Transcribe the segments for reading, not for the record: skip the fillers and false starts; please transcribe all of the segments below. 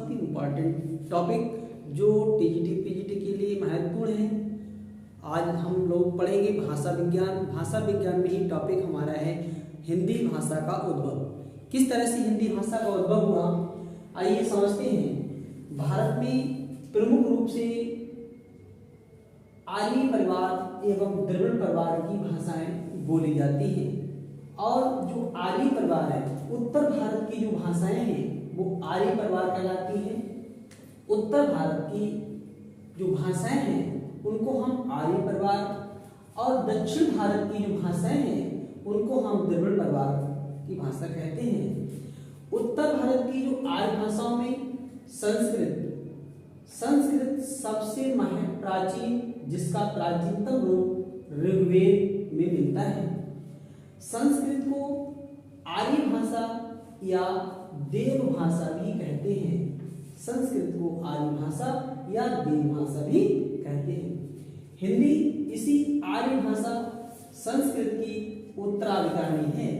बहुत ही important topic जो TGT PGT के लिए महत्वपूर्ण है। आज हम लोग पढ़ेंगे भाषा विज्ञान। भाषा विज्ञान में ही टॉपिक हमारा है हिंदी भाषा का उद्भव। किस तरह से हिंदी भाषा का उद्भव हुआ, आइए समझते हैं। भारत में प्रमुख रूप से आर्य परिवार एवं द्रविड़ परिवार की भाषाएं बोली जाती हैं और जो आर्य परिवार है, उत्तर भारत की जो भाषाएं हैं वो आर्य परिवार कहलाती हैं। उत्तर भारत की जो भाषाएं हैं उनको हम आर्य परिवार और दक्षिण भारत की जो भाषाएं हैं उनको हम द्रविड़ परिवार की भाषा कहते हैं। उत्तर भारत की जो आर्य भाषाओं में संस्कृत सबसे प्राचीन, जिसका प्राचीनतम रूप ऋग्वेद में मिलता है। संस्कृत को आर्य भाषा या देव भाषा भी कहते हैं। संस्कृत को आर्य भाषा या देव भाषा भी कहते हैं। हिंदी इसी आर्य भाषा संस्कृत की उत्तराधिकारी है।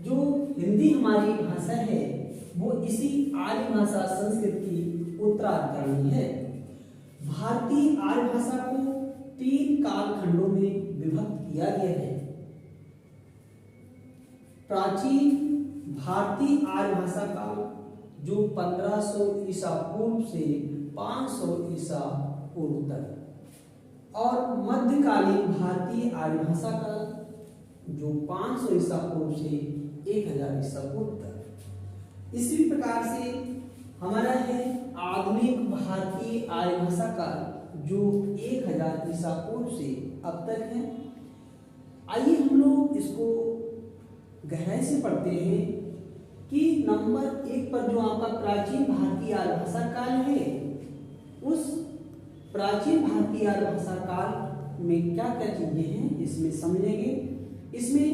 जो हिंदी हमारी भाषा है वो इसी आर्य भाषा संस्कृत की उत्तराधिकारी है। भारतीय आर्य भाषा को 3 कालखंडों में विभक्त किया गया है। प्राचीन भारतीय आर्य भाषा काल जो 1500 ईसा पूर्व से 500 ईसा पूर्व तक, और मध्यकालीन भारतीय आर्य भाषा काल जो 500 ईसा पूर्व से 1000 ईसा पूर्व तक। इसी प्रकार से हमारा है आधुनिक भारतीय आर्य भाषा काल जो 1000 ईसा पूर्व से अब तक है। आइए हम लोग इसको गहराई से पढ़ते हैं कि नंबर 1 पर जो आपका प्राचीन भारतीय आर्य भाषा काल है, उस प्राचीन भारतीय आर्य भाषा काल में क्या क्या चीजें हैं इसमें समझेंगे। इसमें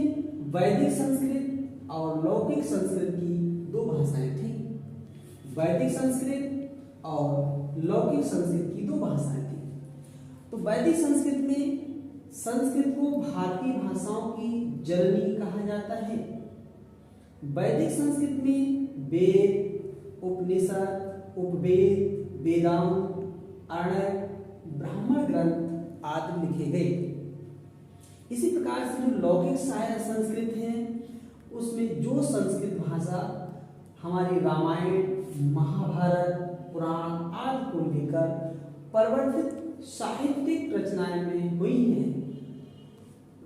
वैदिक संस्कृत और लौकिक संस्कृत की 2 भाषाएं थी। वैदिक संस्कृत और लौकिक संस्कृत की 2 भाषाएं थी। तो वैदिक संस्कृत में संस्कृत को भारतीय भाषाओं की जननी कहा जाता है। वैदिक संस्कृत में वेद, उपनिषद, उपवेद, वेदांत, अरण्यक, ब्राह्मण ग्रंथ आदि लिखे गए। इसी प्रकार से जो लौकिक साहित्य संस्कृत है उसमें जो संस्कृत भाषा हमारी रामायण, महाभारत, पुराण आदि को लेकर परिवर्तित साहित्यिक रचनाएं में हुई हैं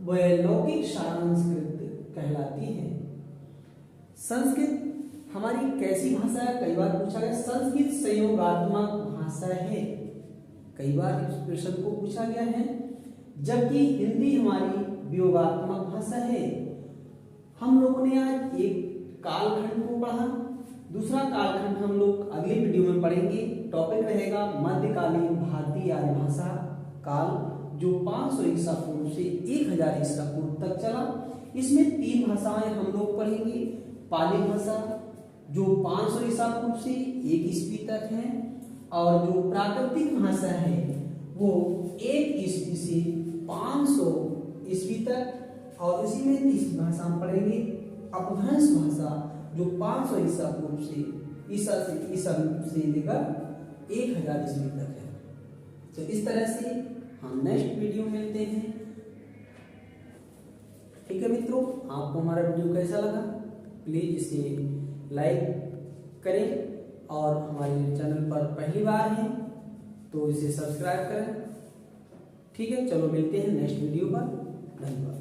वह लौकिक संस्कृत कहलाती है। संस्कृत हमारी कैसी भाषा है, कई बार पूछा गया। संस्कृत संयोगात्मक भाषा है, कई बार इस प्रश्न को पूछा गया है। जबकि हिंदी हमारी वियोगात्मक भाषा है। हम लोगों ने आज एक कालखंड को पढ़ा, दूसरा कालखंड हम लोग अगले वीडियो में पढ़ेंगे। टॉपिक रहेगा मध्यकालीन भारतीय आर्य भाषा काल जो 500 ईसा पूर्व से 1000 ईसा पूर्व तक चला। इसमें 3 भाषाएं हम लोग पढ़ेंगे। पाली भाषा जो 500 ईसा पूर्व से 1 ईस्वी तक है, और जो प्राकृतिक भाषा है वो 1 ईस्वी से 500 ईस्वी तक, और इसी में तीसरी भाषा हम पढ़ेंगे अपभ्रंश भाषा जो 500 ईसा पूर्व से ईसा से लेकर 1000 ईस्वी तक है। तो इस तरह से हम नेक्स्ट वीडियो में मिलते हैं। ठीक है मित्रों, आपको हमारा वीडियो कैसा लगा प्लीज इसे लाइक करें, और हमारे चैनल पर पहली बार हैं तो इसे सब्सक्राइब करें। ठीक है, चलो मिलते हैं नेक्स्ट वीडियो पर। धन्यवाद।